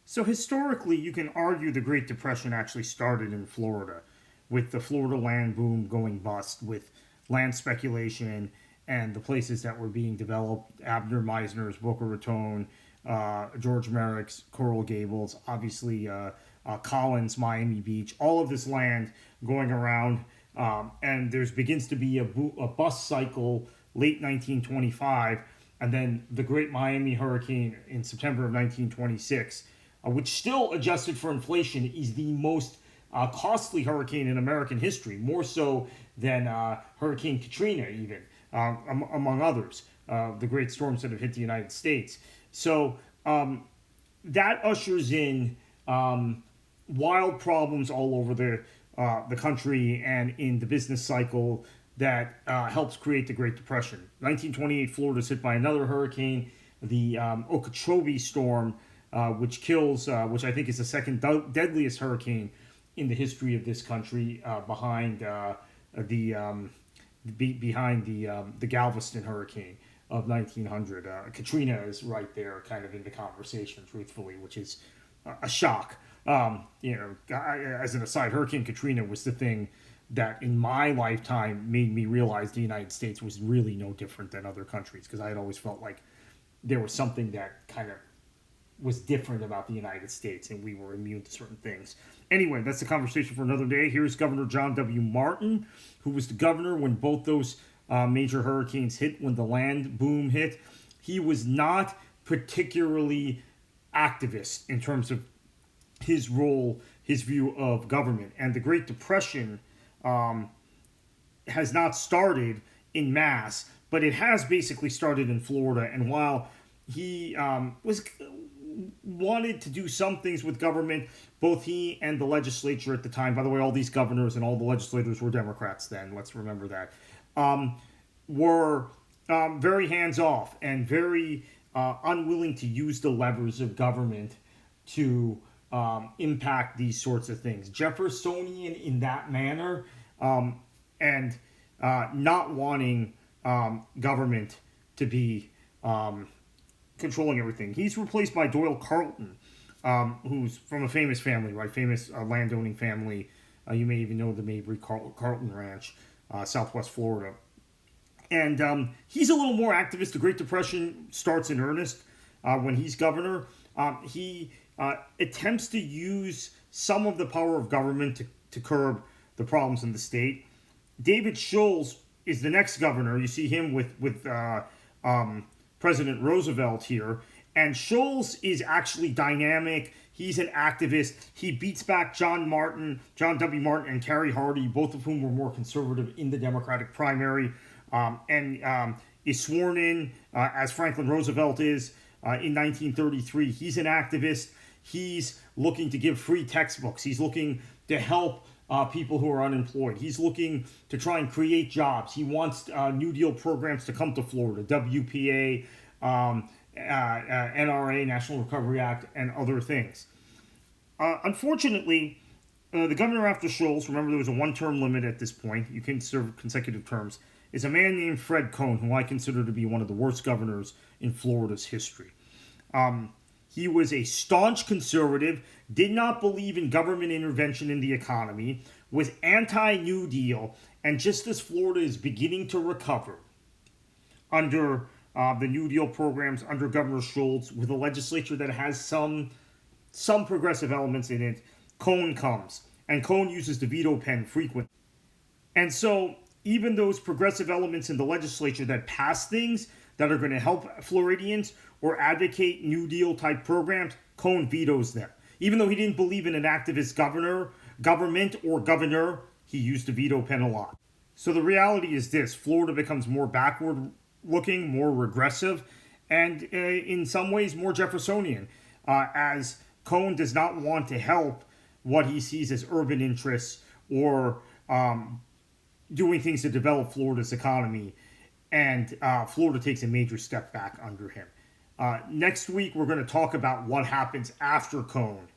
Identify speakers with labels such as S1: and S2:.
S1: So historically, you can argue the Great Depression actually started in Florida, with the Florida land boom going bust, with land speculation and the places that were being developed: Abner Meisner's Boca Raton, George Merrick's Coral Gables, obviously Collins, Miami Beach, all of this land going around, and there's begins to be a bust cycle late 1925, and then the Great Miami Hurricane in September of 1926, which still adjusted for inflation is the most costly hurricane in American history, more so than Hurricane Katrina, even among others, the great storms that have hit the United States. So that ushers in wild problems all over the country and in the business cycle that helps create the Great Depression. 1928, Florida is hit by another hurricane, the Okeechobee storm, which kills, which I think is the second deadliest hurricane in the history of this country, behind the Galveston hurricane of 1900. Katrina is right there, kind of in the conversation, truthfully, which is a shock. As an aside, Hurricane Katrina was the thing that in my lifetime made me realize the United States was really no different than other countries, because I had always felt like there was something that kind of was different about the United States and we were immune to certain things. Anyway, that's the conversation for another day. Here's Governor John W. Martin, who was the governor when both those major hurricanes hit, when the land boom hit. He was not particularly activist in terms of his role, his view of government. And the Great Depression has not started in mass, but it has basically started in Florida. And while he wanted to do some things with government, both he and the legislature at the time, by the way, all these governors and all the legislators were Democrats then, let's remember that, were very hands-off and very unwilling to use the levers of government to impact these sorts of things. Jeffersonian in that manner, and not wanting government to be controlling everything. He's replaced by Doyle Carleton, who's from a famous family, right? Famous landowning family. You may even know the Mabry Carleton Ranch, Southwest Florida. And he's a little more activist. The Great Depression starts in earnest when he's governor. He attempts to use some of the power of government to curb the problems in the state. David Schulz is the next governor. You see him with President Roosevelt here. And Schulz is actually dynamic. He's an activist. He beats back John W. Martin, and Carrie Hardy, both of whom were more conservative in the Democratic primary, and is sworn in as Franklin Roosevelt is in 1933. He's an activist. He's looking to give free textbooks. He's looking to help people who are unemployed. He's looking to try and create jobs. He wants New Deal programs to come to Florida, WPA, NRA, National Recovery Act, and other things. Unfortunately, the governor after Schulz, remember there was a one-term limit at this point, you can serve consecutive terms, is a man named Fred Cohn, who I consider to be one of the worst governors in Florida's history. He was a staunch conservative, did not believe in government intervention in the economy, was anti-New Deal, and just as Florida is beginning to recover under the New Deal programs, under Governor Schulz, with a legislature that has some progressive elements in it, Cohn comes. And Cohn uses the veto pen frequently. And so even those progressive elements in the legislature that pass things that are going to help Floridians or advocate New Deal type programs, Cohn vetoes them. Even though he didn't believe in an activist government or governor, he used the veto pen a lot. So the reality is this: Florida becomes more backward looking, more regressive, and in some ways more Jeffersonian, as Cohn does not want to help what he sees as urban interests or doing things to develop Florida's economy, and Florida takes a major step back under him. Next week, we're going to talk about what happens after Cohn